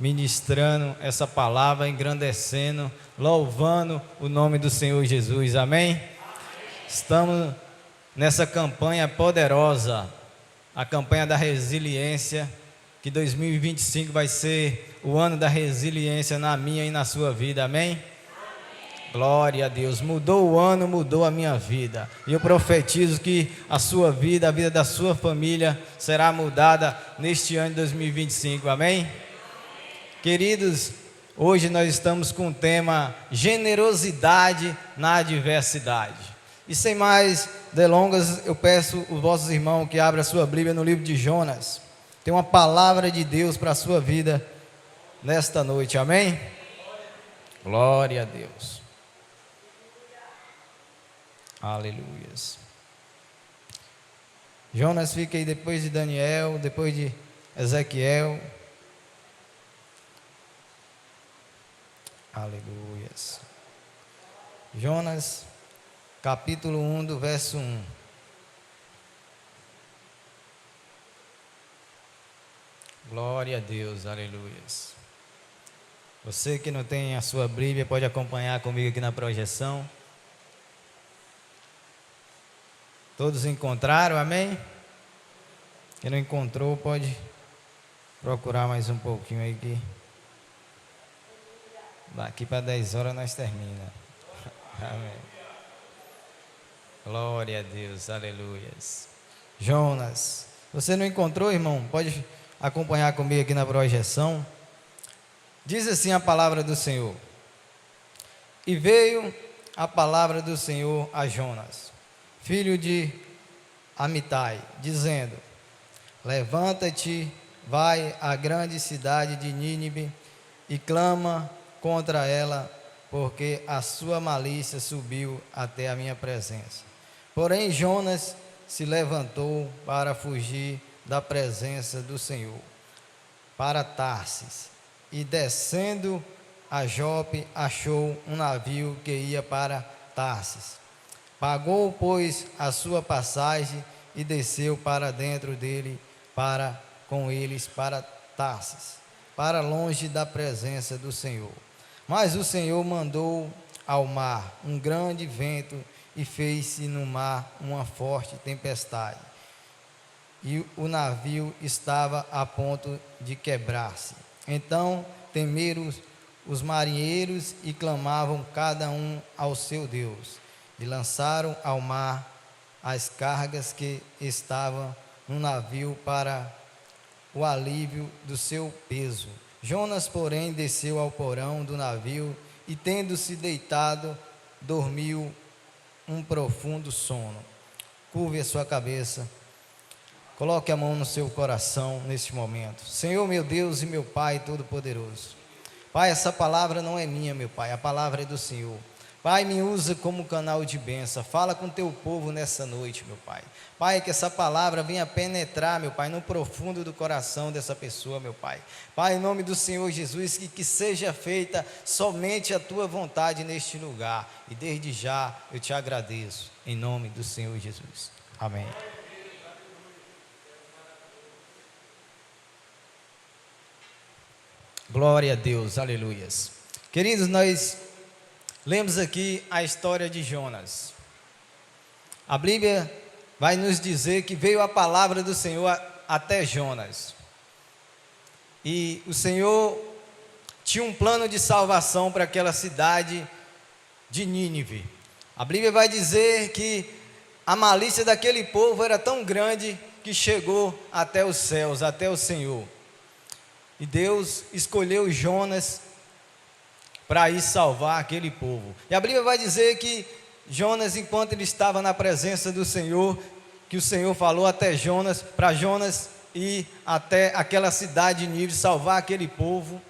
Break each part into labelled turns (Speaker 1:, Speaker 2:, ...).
Speaker 1: ministrando essa palavra, engrandecendo, louvando o nome do Senhor Jesus, amém? Estamos nessa campanha poderosa, a campanha da resiliência, que 2025 vai ser o ano da resiliência na minha e na sua vida, amém? Glória a Deus, mudou o ano, mudou a minha vida, e eu profetizo que a sua vida, a vida da sua família será mudada neste ano de 2025, amém? Queridos, hoje nós estamos com o tema generosidade na adversidade, e sem mais delongas, eu peço os vossos irmãos que abram a sua Bíblia no livro de Jonas. Tem uma palavra de Deus para a sua vida nesta noite, amém? Glória a Deus. Aleluias. Jonas fica aí depois de Daniel, depois de Ezequiel. Aleluias. Jonas, capítulo 1, do verso 1. Glória a Deus, aleluias. Você que não tem a sua Bíblia, pode acompanhar comigo aqui na projeção. Todos encontraram, amém? Quem não encontrou, pode procurar mais um pouquinho aí, que daqui para 10 horas nós terminamos. Amém. Glória a Deus, aleluias. Jonas, você não encontrou, irmão? Pode acompanhar comigo aqui na projeção. Diz assim a palavra do Senhor: e veio a palavra do Senhor a Jonas, filho de Amitai, dizendo: levanta-te, vai à grande cidade de Nínive e clama contra ela, porque a sua malícia subiu até a minha presença. Porém Jonas se levantou para fugir da presença do Senhor, para Tarsis, e descendo a Jope, achou um navio que ia para Tarsis. Pagou, pois, a sua passagem e desceu para dentro dele, com eles para Tarsis, para longe da presença do Senhor. Mas o Senhor mandou ao mar um grande vento e fez-se no mar uma forte tempestade, e o navio estava a ponto de quebrar-se. Então temeram os marinheiros e clamavam cada um ao seu Deus, e lançaram ao mar as cargas que estavam no navio para o alívio do seu peso. Jonas, porém, desceu ao porão do navio e, tendo-se deitado, dormiu um profundo sono. Curve a sua cabeça, coloque a mão no seu coração neste momento. Senhor, meu Deus e meu Pai Todo-Poderoso, Pai, essa palavra não é minha, meu Pai, a palavra é do Senhor. Pai, me usa como canal de bênção, fala com teu povo nessa noite, meu Pai. Pai, que essa palavra venha penetrar, meu Pai, no profundo do coração dessa pessoa, meu Pai. Pai, em nome do Senhor Jesus, que seja feita somente a tua vontade neste lugar. E desde já eu te agradeço, em nome do Senhor Jesus. Amém. Glória a Deus, aleluias. Queridos, nós lemos aqui a história de Jonas. A Bíblia vai nos dizer que veio a palavra do Senhor até Jonas. E o Senhor tinha um plano de salvação para aquela cidade de Nínive. A Bíblia vai dizer que a malícia daquele povo era tão grande que chegou até os céus, até o Senhor. E Deus escolheu Jonas para ir salvar aquele povo. E a Bíblia vai dizer que Jonas, enquanto ele estava na presença do Senhor, que o Senhor falou até Jonas, para Jonas ir até aquela cidade de Nínive, salvar aquele povo.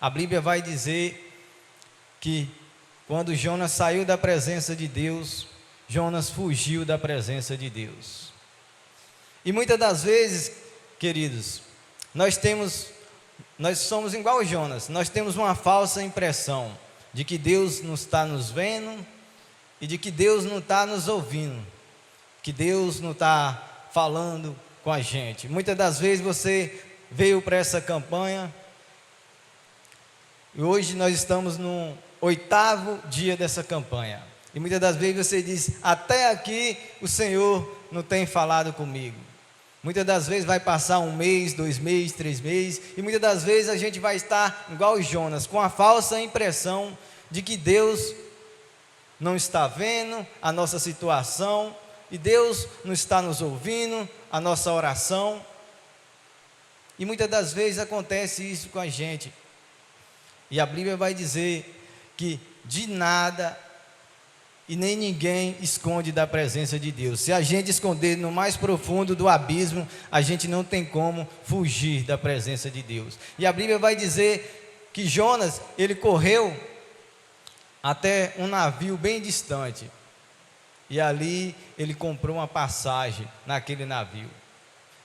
Speaker 1: A Bíblia vai dizer que quando Jonas saiu da presença de Deus, Jonas fugiu da presença de Deus. E muitas das vezes, queridos, nós somos igual Jonas, nós temos uma falsa impressão de que Deus não está nos vendo e de que Deus não está nos ouvindo, que Deus não está falando com a gente. Muitas das vezes você veio para essa campanha E hoje nós estamos no 8º dia dessa campanha. E muitas das vezes você diz: até aqui o Senhor não tem falado comigo. Muitas das vezes vai passar 1 mês, 2 meses, 3 meses. E muitas das vezes a gente vai estar igual Jonas, com a falsa impressão de que Deus não está vendo a nossa situação. E Deus não está nos ouvindo a nossa oração. E muitas das vezes acontece isso com a gente. E a Bíblia vai dizer que de nada e nem ninguém esconde da presença de Deus. Se a gente esconder no mais profundo do abismo, a gente não tem como fugir da presença de Deus. E a Bíblia vai dizer que Jonas, ele correu até um navio bem distante. E ali ele comprou uma passagem naquele navio.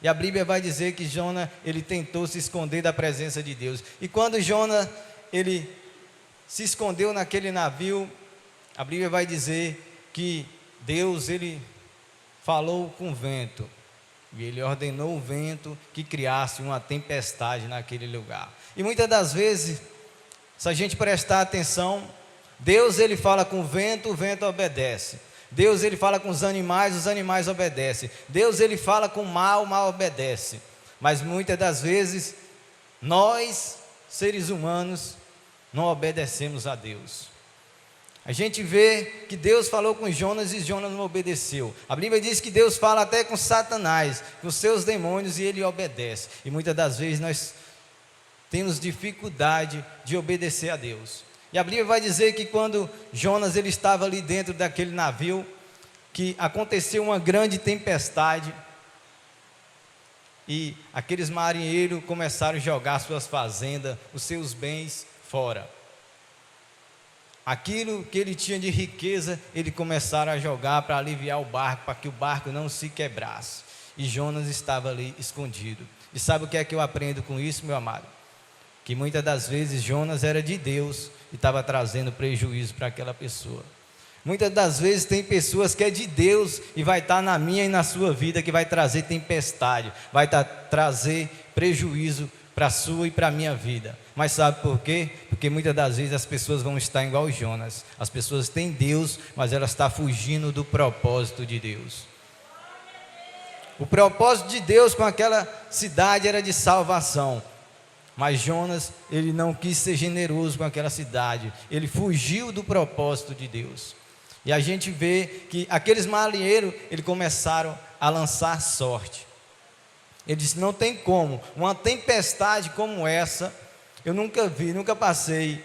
Speaker 1: E a Bíblia vai dizer que Jonas, ele tentou se esconder da presença de Deus. E quando Jonas, ele se escondeu naquele navio, a Bíblia vai dizer que Deus, ele falou com o vento. E ele ordenou o vento que criasse uma tempestade naquele lugar. E muitas das vezes, se a gente prestar atenção, Deus, ele fala com o vento obedece. Deus, ele fala com os animais obedecem. Deus, ele fala com o mal obedece. Mas muitas das vezes, nós, seres humanos, não obedecemos a Deus. A gente vê que Deus falou com Jonas e Jonas não obedeceu. A Bíblia diz que Deus fala até com Satanás, com seus demônios, e ele obedece. E muitas das vezes nós temos dificuldade de obedecer a Deus. E a Bíblia vai dizer que quando Jonas, ele estava ali dentro daquele navio, que aconteceu uma grande tempestade, e aqueles marinheiros começaram a jogar suas fazendas, os seus bens fora. Aquilo que ele tinha de riqueza, eles começaram a jogar para aliviar o barco, para que o barco não se quebrasse. E Jonas estava ali escondido. E sabe o que é que eu aprendo com isso, meu amado? Que muitas das vezes Jonas era de Deus e estava trazendo prejuízo para aquela pessoa. Muitas das vezes tem pessoas que é de Deus e vai estar na minha e na sua vida, que vai trazer tempestade, vai trazer prejuízo para a sua e para a minha vida. Mas sabe por quê? Porque muitas das vezes as pessoas vão estar igual Jonas. As pessoas têm Deus, mas elas estão fugindo do propósito de Deus. O propósito de Deus com aquela cidade era de salvação. Mas Jonas, ele não quis ser generoso com aquela cidade. Ele fugiu do propósito de Deus. E a gente vê que aqueles marinheiros, eles começaram a lançar sorte. Ele disse: não tem como, uma tempestade como essa, eu nunca vi, nunca passei.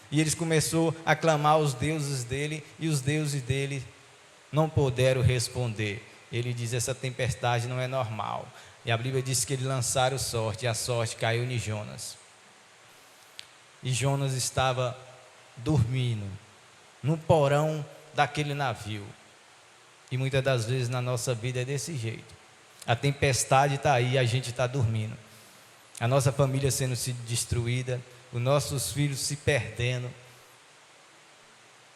Speaker 1: E eles começaram a clamar os deuses dele, e os deuses dele não puderam responder. Ele diz: essa tempestade não é normal. E a Bíblia diz que eles lançaram sorte, e a sorte caiu em Jonas. E Jonas estava dormindo no porão daquele navio. E muitas das vezes na nossa vida é desse jeito. A tempestade está aí, a gente está dormindo. A nossa família sendo destruída, os nossos filhos se perdendo.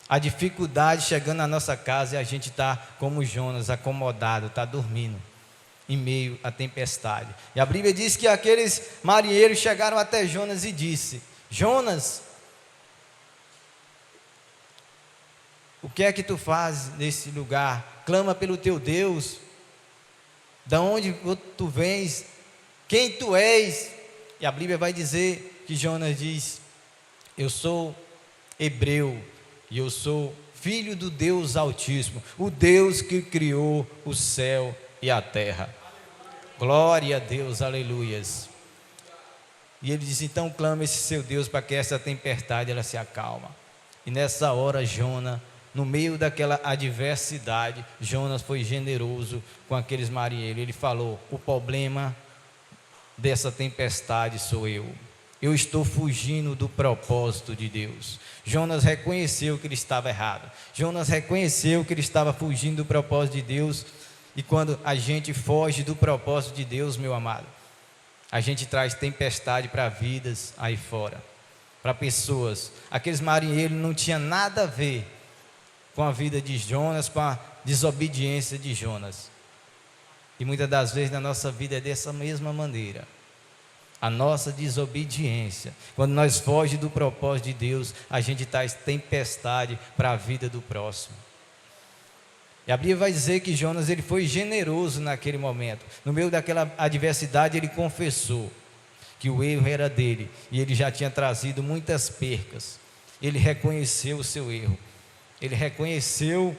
Speaker 1: A dificuldade chegando na nossa casa e a gente está como Jonas, acomodado, está dormindo em meio à tempestade. E a Bíblia diz que aqueles marinheiros chegaram até Jonas e disse: Jonas, o que é que tu fazes nesse lugar? Clama pelo teu Deus. Da onde tu vens? Quem tu és? E a Bíblia vai dizer que Jonas diz: eu sou hebreu e eu sou filho do Deus Altíssimo, o Deus que criou o céu e a terra. Glória a Deus, aleluias. E ele diz: então clama esse seu Deus para que essa tempestade ela se acalma. E nessa hora Jonas, no meio daquela adversidade, Jonas foi generoso com aqueles marinheiros. Ele falou: o problema dessa tempestade sou eu. Eu estou fugindo do propósito de Deus. Jonas reconheceu que ele estava errado. Jonas reconheceu que ele estava fugindo do propósito de Deus. E quando a gente foge do propósito de Deus, meu amado, a gente traz tempestade para vidas aí fora, para pessoas. Aqueles marinheiros não tinham nada a ver com a vida de Jonas, com a desobediência de Jonas. E muitas das vezes na nossa vida é dessa mesma maneira. A nossa desobediência, quando nós fogimos do propósito de Deus, a gente traz tempestade para a vida do próximo. E a Bíblia vai dizer que Jonas, ele foi generoso naquele momento. No meio daquela adversidade, ele confessou que o erro era dele e ele já tinha trazido muitas percas. Ele reconheceu o seu erro. Ele reconheceu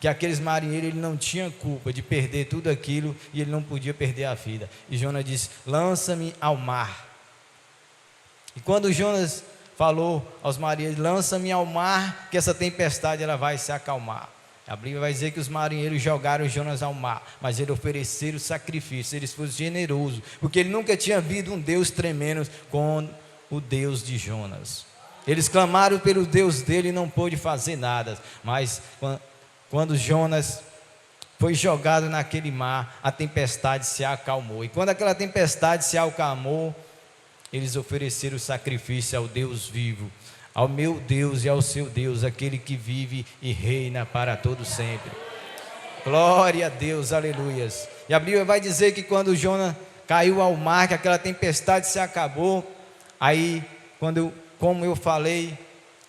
Speaker 1: que aqueles marinheiros, ele não tinha culpa de perder tudo aquilo e ele não podia perder a vida. E Jonas disse: lança-me ao mar. E quando Jonas falou aos marinheiros: lança-me ao mar, que essa tempestade ela vai se acalmar. A Bíblia vai dizer que os marinheiros jogaram Jonas ao mar, mas ele ofereceram sacrifício, eles foram generosos, porque ele nunca tinha visto um Deus tremendo com o Deus de Jonas. Eles clamaram pelo Deus dele e não pôde fazer nada, mas quando Jonas foi jogado naquele mar, a tempestade se acalmou, e quando aquela tempestade se acalmou, eles ofereceram sacrifício ao Deus vivo, ao meu Deus e ao seu Deus, aquele que vive e reina para todo sempre. Glória a Deus, aleluias. E a Bíblia vai dizer que quando Jonas caiu ao mar, que aquela tempestade se acabou, aí como eu falei,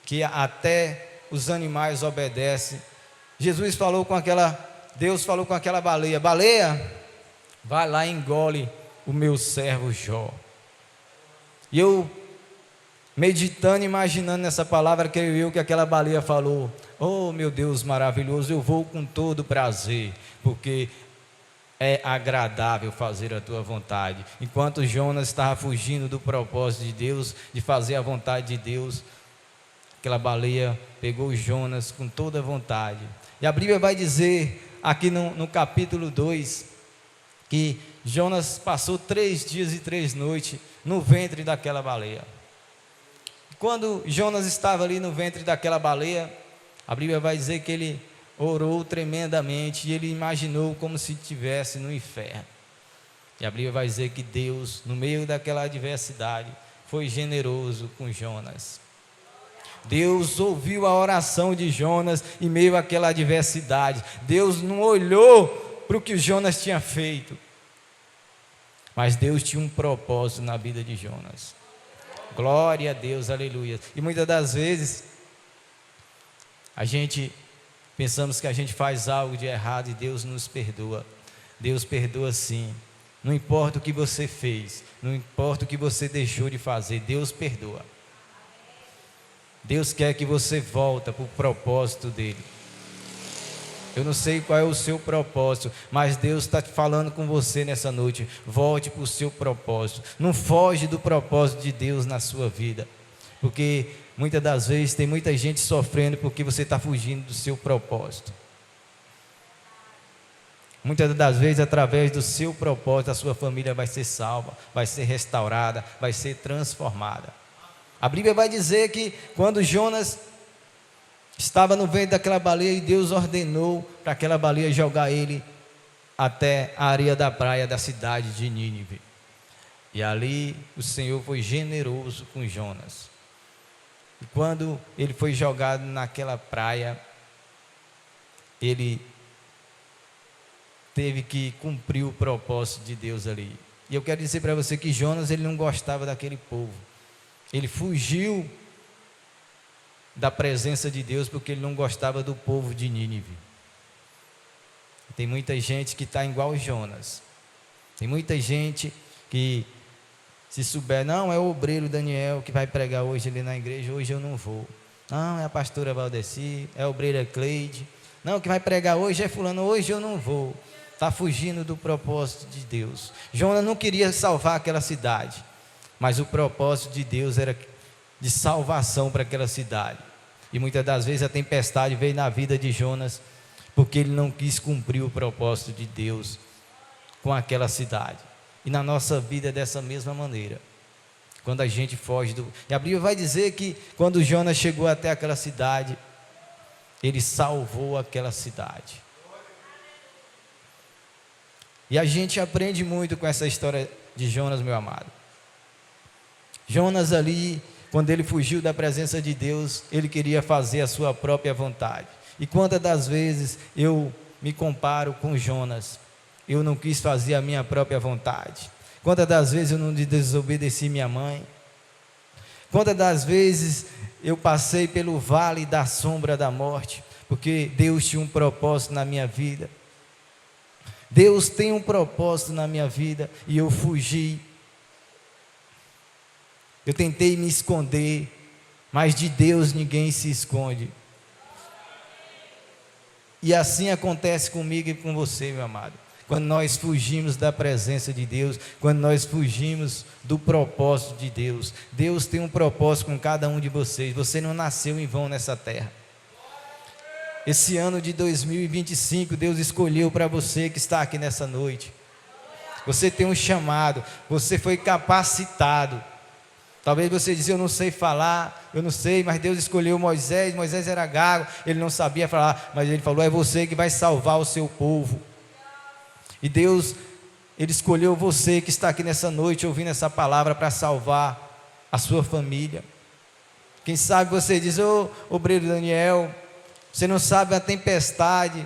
Speaker 1: que até os animais obedecem, Deus falou com aquela baleia: baleia, vai lá e engole o meu servo Jó. E eu, meditando, imaginando nessa palavra, creio eu que aquela baleia falou: oh meu Deus maravilhoso, eu vou com todo prazer, porque é agradável fazer a tua vontade. Enquanto Jonas estava fugindo do propósito de Deus, de fazer a vontade de Deus, aquela baleia pegou Jonas com toda a vontade. E a Bíblia vai dizer aqui no capítulo 2, que Jonas passou 3 dias e 3 noites no ventre daquela baleia. Quando Jonas estava ali no ventre daquela baleia, a Bíblia vai dizer que ele orou tremendamente e ele imaginou como se estivesse no inferno. E a Bíblia vai dizer que Deus, no meio daquela adversidade, foi generoso com Jonas. Deus ouviu a oração de Jonas em meio àquela adversidade. Deus não olhou para o que Jonas tinha feito, mas Deus tinha um propósito na vida de Jonas. Glória a Deus, aleluia. E muitas das vezes pensamos que a gente faz algo de errado e Deus nos perdoa. Deus perdoa sim. Não importa o que você fez, não importa o que você deixou de fazer, Deus perdoa. Deus quer que você volte para o propósito dele. Eu não sei qual é o seu propósito, mas Deus está falando com você nessa noite. Volte para o seu propósito. Não foge do propósito de Deus na sua vida, porque muitas das vezes tem muita gente sofrendo porque você está fugindo do seu propósito. Muitas das vezes, através do seu propósito, a sua família vai ser salva, vai ser restaurada, vai ser transformada. A Bíblia vai dizer que quando Jonas estava no ventre daquela baleia, e Deus ordenou para aquela baleia jogar ele até a areia da praia da cidade de Nínive. E ali o Senhor foi generoso com Jonas. E quando ele foi jogado naquela praia, ele teve que cumprir o propósito de Deus ali. E eu quero dizer para você que Jonas, ele não gostava daquele povo. Ele fugiu da presença de Deus porque ele não gostava do povo de Nínive. Tem muita gente que está igual Jonas. Tem muita gente que, se souber, não, é o obreiro Daniel que vai pregar hoje ali na igreja, hoje eu não vou. Não, é a pastora Valdeci, é a obreira Cleide. Não, que vai pregar hoje é fulano, hoje eu não vou. Está fugindo do propósito de Deus. Jonas não queria salvar aquela cidade, mas o propósito de Deus era de salvação para aquela cidade. E muitas das vezes a tempestade veio na vida de Jonas, porque ele não quis cumprir o propósito de Deus com aquela cidade. E na nossa vida é dessa mesma maneira. Quando a gente foge E a Bíblia vai dizer que quando Jonas chegou até aquela cidade, ele salvou aquela cidade. E a gente aprende muito com essa história de Jonas, meu amado. Jonas ali, quando ele fugiu da presença de Deus, ele queria fazer a sua própria vontade. E quantas das vezes eu me comparo com Jonas, eu não quis fazer a minha própria vontade. Quantas das vezes eu não desobedeci minha mãe? Quantas das vezes eu passei pelo vale da sombra da morte, porque Deus tinha um propósito na minha vida. Deus tem um propósito na minha vida e eu fugi. Eu tentei me esconder, mas de Deus ninguém se esconde. E assim acontece comigo e com você, meu amado. Quando nós fugimos da presença de Deus, quando nós fugimos do propósito de Deus. Deus tem um propósito com cada um de vocês. Você não nasceu em vão nessa terra. Esse ano de 2025, Deus escolheu para você que está aqui nessa noite. Você tem um chamado, você foi capacitado. Talvez você diz, eu não sei falar, eu não sei, mas Deus escolheu Moisés. Moisés era gago, ele não sabia falar, mas ele falou, é você que vai salvar o seu povo. E Deus, Ele escolheu você que está aqui nessa noite, ouvindo essa palavra, para salvar a sua família. Quem sabe você diz, obreiro Daniel, você não sabe a tempestade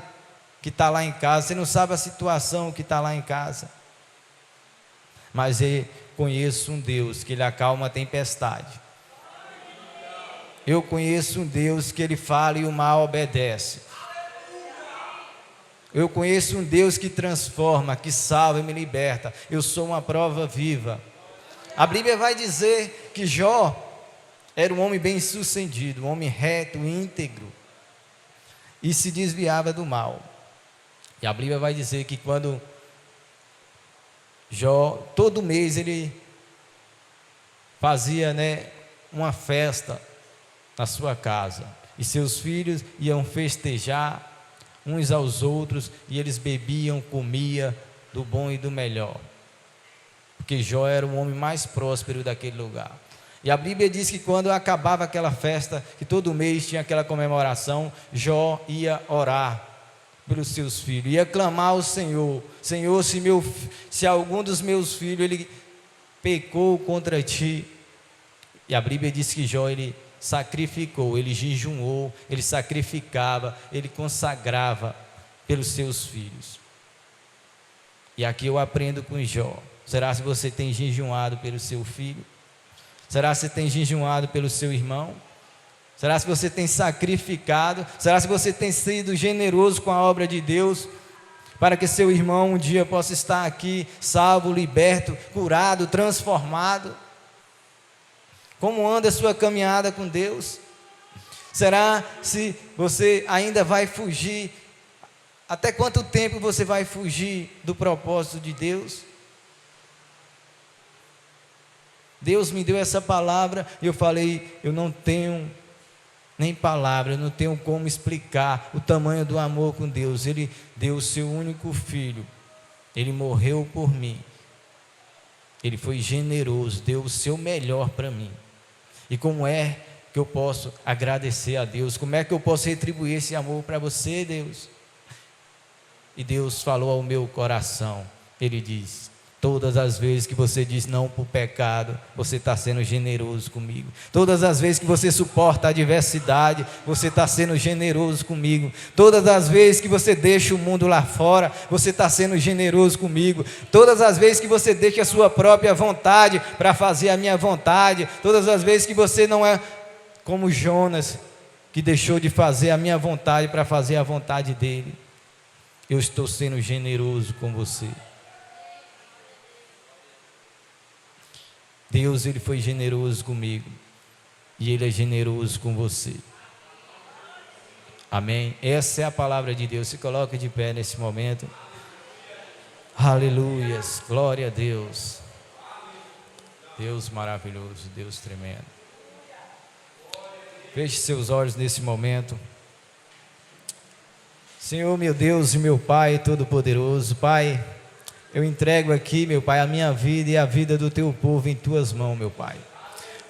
Speaker 1: que está lá em casa, você não sabe a situação que está lá em casa. Mas eu conheço um Deus que Ele acalma a tempestade. Eu conheço um Deus que Ele fala e o mal obedece. Eu conheço um Deus que transforma, que salva e me liberta. Eu sou uma prova viva. A Bíblia vai dizer que Jó era um homem bem sucedido, um homem reto, íntegro, e se desviava do mal. E a Bíblia vai dizer que quando Jó, todo mês ele fazia, uma festa na sua casa, e seus filhos iam festejar uns aos outros, e eles bebiam, comiam do bom e do melhor, porque Jó era o homem mais próspero daquele lugar. E a Bíblia diz que quando acabava aquela festa, que todo mês tinha aquela comemoração, Jó ia orar pelos seus filhos, ia clamar ao Senhor: Senhor, se algum dos meus filhos ele pecou contra ti. E a Bíblia diz que Jó, ele sacrificou, ele jejuou, ele sacrificava, ele consagrava pelos seus filhos. E aqui eu aprendo com Jó. Será que você tem jejuado pelo seu filho? Será que você tem jejuado pelo seu irmão? Será que você tem sacrificado? Será que você tem sido generoso com a obra de Deus, para que seu irmão um dia possa estar aqui salvo, liberto, curado, transformado? Como anda a sua caminhada com Deus? Será se você ainda vai fugir? Até quanto tempo você vai fugir do propósito de Deus? Deus me deu essa palavra e eu falei, eu não tenho nem palavra, eu não tenho como explicar o tamanho do amor com Deus. Ele deu o seu único filho, Ele morreu por mim, Ele foi generoso, deu o seu melhor para mim. E como é que eu posso agradecer a Deus? Como é que eu posso retribuir esse amor para você, Deus? E Deus falou ao meu coração, Ele diz: todas as vezes que você diz não para o pecado, você está sendo generoso comigo. Todas as vezes que você suporta a adversidade, você está sendo generoso comigo. Todas as vezes que você deixa o mundo lá fora, você está sendo generoso comigo. Todas as vezes que você deixa a sua própria vontade para fazer a minha vontade. Todas as vezes que você não é como Jonas, que deixou de fazer a minha vontade para fazer a vontade dele. Eu estou sendo generoso com você. Deus, Ele foi generoso comigo, e Ele é generoso com você. Amém? Essa é a palavra de Deus. Se coloque de pé nesse momento. Aleluias, glória a Deus. Deus maravilhoso, Deus tremendo. Feche seus olhos nesse momento. Senhor, meu Deus e meu Pai Todo-Poderoso, Pai, eu entrego aqui, meu Pai, a minha vida e a vida do Teu povo em Tuas mãos, meu Pai.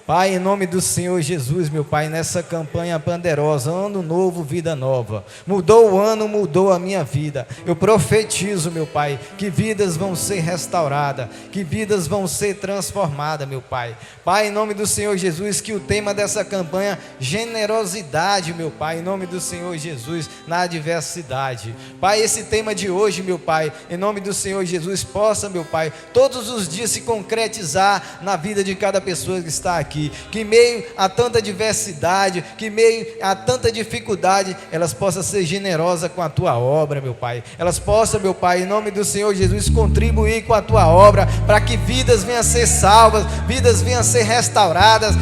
Speaker 1: Pai, em nome do Senhor Jesus, meu Pai, nessa campanha poderosa, ano novo, vida nova, mudou o ano, mudou a minha vida. Eu profetizo, meu Pai, que vidas vão ser restauradas, que vidas vão ser transformadas, meu Pai. Pai, em nome do Senhor Jesus, que o tema dessa campanha, generosidade, meu Pai, em nome do Senhor Jesus, na adversidade. Pai, esse tema de hoje, meu Pai, em nome do Senhor Jesus, possa, meu Pai, todos os dias se concretizar na vida de cada pessoa que está aqui. Que em meio a tanta diversidade, que em meio a tanta dificuldade, elas possam ser generosas com a Tua obra, meu Pai. Elas possam, meu Pai, em nome do Senhor Jesus, contribuir com a Tua obra, para que vidas venham a ser salvas, vidas venham a ser restauradas,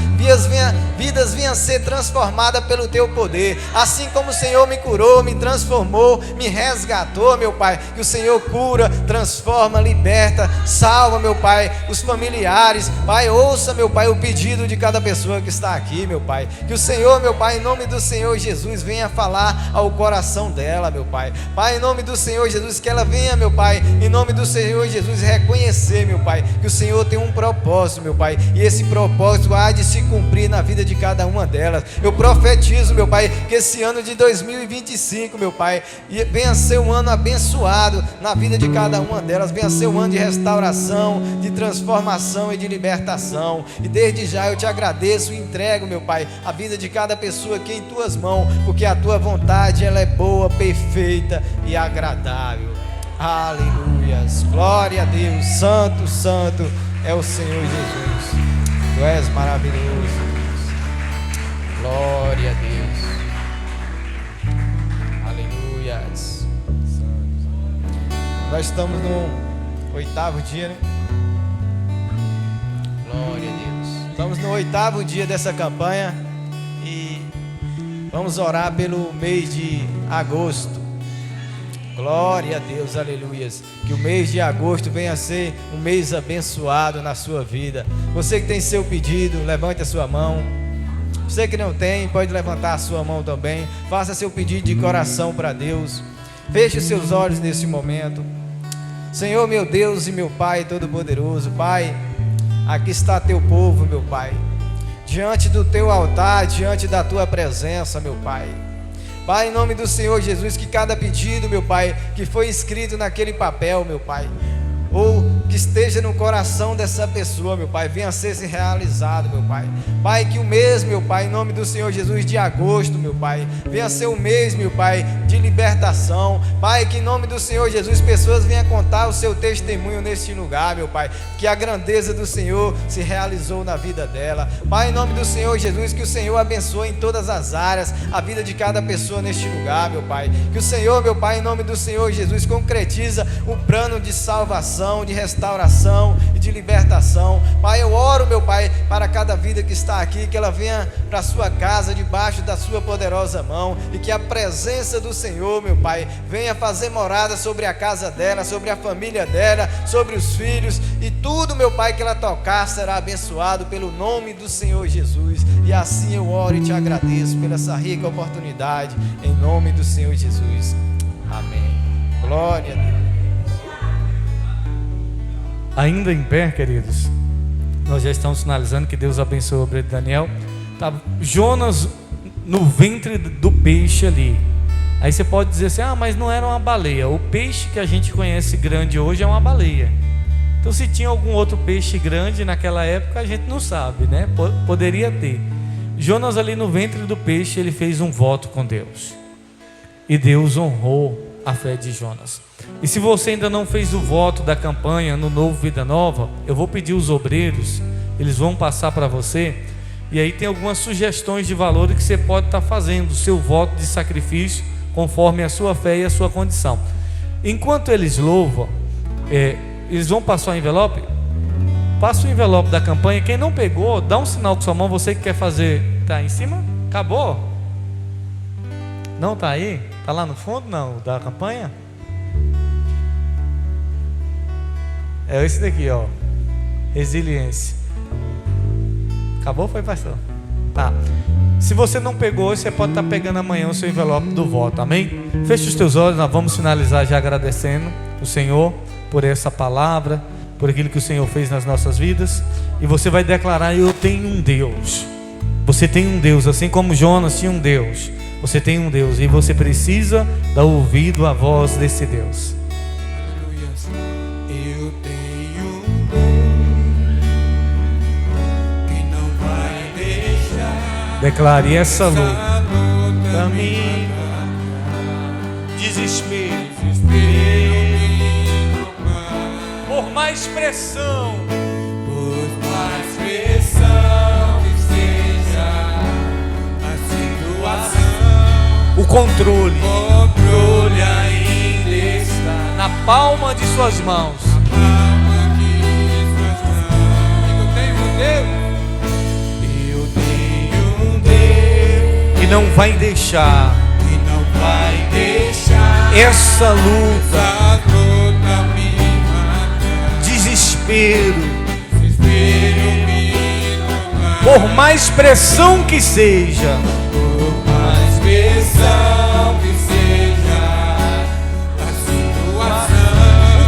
Speaker 1: vidas venham a ser transformadas pelo Teu poder. Assim como o Senhor me curou, me transformou, me resgatou, meu Pai, que o Senhor cura, transforma, liberta, salva, meu Pai, os familiares. Pai, ouça, meu Pai, o pedido de cada pessoa que está aqui, meu Pai. Que o Senhor, meu Pai, em nome do Senhor Jesus, venha falar ao coração dela, meu Pai. Pai, em nome do Senhor Jesus, que ela venha, meu Pai, em nome do Senhor Jesus, reconhecer, meu Pai, que o Senhor tem um propósito, meu Pai, e esse propósito há de se cumprir na vida de cada uma delas. Eu profetizo, meu Pai, que esse ano de 2025, meu Pai, venha ser um ano abençoado na vida de cada uma delas, venha ser um ano de restauração, de transformação e de libertação. E desde já eu te agradeço e entrego, meu Pai, a vida de cada pessoa aqui em Tuas mãos, porque a Tua vontade, ela é boa, perfeita e agradável. Aleluias, glória a Deus. Santo, santo é o Senhor Jesus. Tu és maravilhoso, Deus. Glória a Deus. Aleluias. Nós estamos no 8º dia, né? Glória a Deus. Estamos no 8º dia dessa campanha e vamos orar pelo mês de agosto. Glória a Deus, aleluias. Que o mês de agosto venha a ser um mês abençoado na sua vida. Você que tem seu pedido, levante a sua mão. Você que não tem, pode levantar a sua mão também. Faça seu pedido de coração para Deus. Feche os seus olhos nesse momento. Senhor, meu Deus e meu Pai Todo-Poderoso, Pai, aqui está teu povo, meu Pai, diante do teu altar, diante da tua presença, meu Pai. Pai, em nome do Senhor Jesus, que cada pedido, meu Pai, que foi escrito naquele papel, meu Pai, ou que esteja no coração dessa pessoa, meu Pai, venha a ser realizado, meu Pai. Pai, que o mês, meu Pai, em nome do Senhor Jesus, de agosto, meu Pai, venha a ser um mês, meu Pai, de libertação. Pai, que em nome do Senhor Jesus, pessoas venham contar o seu testemunho neste lugar, meu Pai, que a grandeza do Senhor se realizou na vida dela. Pai, em nome do Senhor Jesus, que o Senhor abençoe em todas as áreas a vida de cada pessoa neste lugar, meu Pai. Que o Senhor, meu Pai, em nome do Senhor Jesus, concretiza o plano de salvação, de restauração e de libertação. Pai, eu oro, meu Pai, para cada vida que está aqui, que ela venha para a sua casa, debaixo da sua poderosa mão, e que a presença do Senhor, meu Pai, venha fazer morada sobre a casa dela, sobre a família dela, sobre os filhos, e tudo, meu Pai, que ela tocar será abençoado pelo nome do Senhor Jesus. E assim eu oro e te agradeço pela essa rica oportunidade, em nome do Senhor Jesus. Amém. Glória a Deus.
Speaker 2: Ainda em pé, queridos, nós já estamos sinalizando que Deus abençoe o obreiro Daniel. Tá, Jonas no ventre do peixe ali. Aí você pode dizer assim: ah, mas não era uma baleia. O peixe que a gente conhece grande hoje é uma baleia. Então, se tinha algum outro peixe grande naquela época, a gente não sabe, né? Poderia ter. Jonas ali no ventre do peixe, ele fez um voto com Deus, e Deus honrou a fé de Jonas. E se você ainda não fez o voto da campanha no Novo Vida Nova, eu vou pedir os obreiros, eles vão passar para você, e aí tem algumas sugestões de valor que você pode estar fazendo o seu voto de sacrifício conforme a sua fé e a sua condição. Enquanto eles louvam, eles vão passar o envelope. Passa o envelope da campanha. Quem não pegou, dá um sinal com sua mão. Você que quer fazer, tá em cima? Acabou? Não tá aí? Tá lá no fundo, não, da campanha? É esse daqui, ó. Resiliência. Acabou, foi, pastor? Tá. Se você não pegou, você pode estar pegando amanhã o seu envelope do voto, amém? Feche os teus olhos, nós vamos finalizar já agradecendo o Senhor por essa palavra, por aquilo que o Senhor fez nas nossas vidas. E você vai declarar: eu tenho um Deus. Você tem um Deus, assim como Jonas tinha um Deus. Você tem um Deus e você precisa dar ouvido à voz desse Deus.
Speaker 3: Eu tenho um Deus que não vai deixar.
Speaker 2: Declare essa luta.
Speaker 3: Pra
Speaker 2: mim, desespero. Por mais pressão,
Speaker 3: Por mais pressão que seja a situação,
Speaker 2: o controle
Speaker 3: controle ainda está
Speaker 2: na palma de suas mãos.
Speaker 3: palma de suas mãos. Eu tenho um Deus. Eu tenho um Deus
Speaker 2: Que não vai deixar
Speaker 3: que não vai deixar
Speaker 2: essa luta,
Speaker 3: essa luta me matar.
Speaker 2: desespero,
Speaker 3: Desespero me tomar.
Speaker 2: por mais pressão que seja,
Speaker 3: Por mais pressão que seja a situação,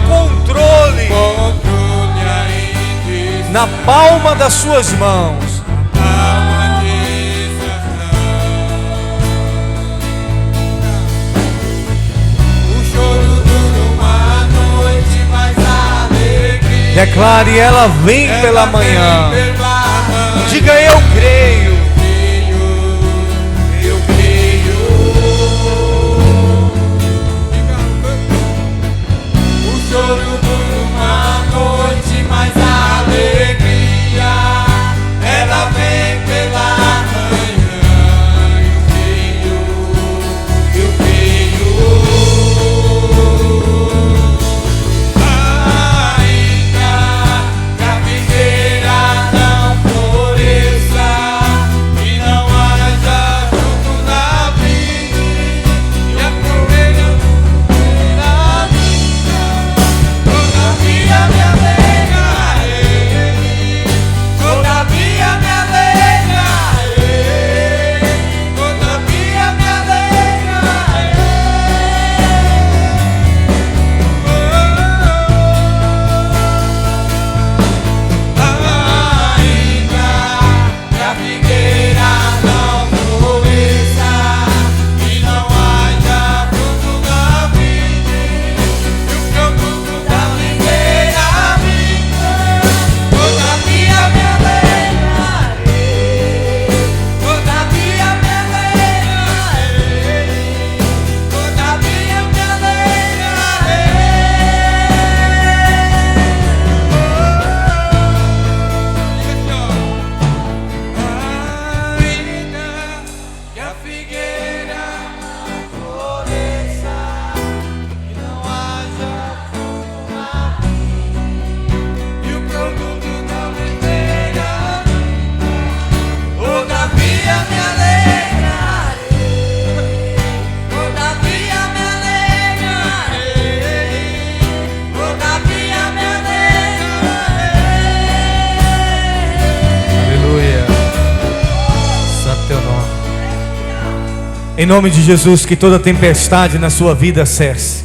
Speaker 2: controle
Speaker 3: controle ainda está
Speaker 2: na palma das suas mãos.
Speaker 3: na palma de suas mãos. O choro dura uma noite, mas a alegria
Speaker 2: Declare: ela vem
Speaker 3: ela
Speaker 2: pela
Speaker 3: vem
Speaker 2: manhã.
Speaker 3: pela manhã.
Speaker 2: Diga: eu creio.
Speaker 3: Eu creio. O choro dura uma noite, mas a alegria ela vem pela manhã. Eu creio. Ainda que a videira não floresça e não haja fruto na vide, e a colheita na vida, todavia me alegrarei, todavia me alegrarei, todavia me Ainda que a figueira não floresça e não haja fruto na vide, e o produto da figueira minha, todavia me alegrarei, todavia me alegrarei, todavia me Ainda que a figueira não floresça e não haja fruto na vide, e o produto da videira, todavia me alegrarei, todavia me alegrarei, todavia me alegrarei.
Speaker 2: Aleluia. Santo teu nome. Em nome de Jesus, que toda tempestade na sua vida cesse.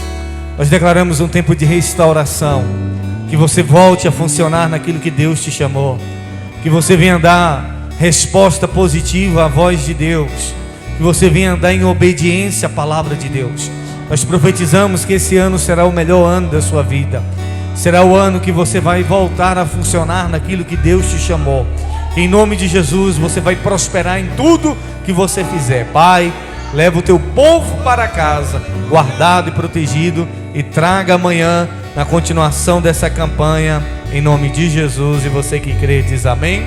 Speaker 2: Nós declaramos um tempo de restauração. Que você volte a funcionar naquilo que Deus te chamou. Que você venha dar resposta positiva à voz de Deus. Que você venha andar em obediência à palavra de Deus. Nós profetizamos que esse ano será o melhor ano da sua vida. Será o ano que você vai voltar a funcionar naquilo que Deus te chamou. Em nome de Jesus, você vai prosperar em tudo que você fizer. Pai, leva o teu povo para casa, guardado e protegido, e traga amanhã, na continuação dessa campanha, em nome de Jesus. E você que crê, diz amém.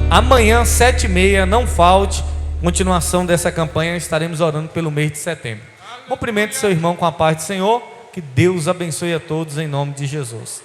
Speaker 2: Amanhã, 7h30, não falte, continuação dessa campanha, estaremos orando pelo mês de setembro. Cumprimente seu irmão com a paz do Senhor, que Deus abençoe a todos em nome de Jesus.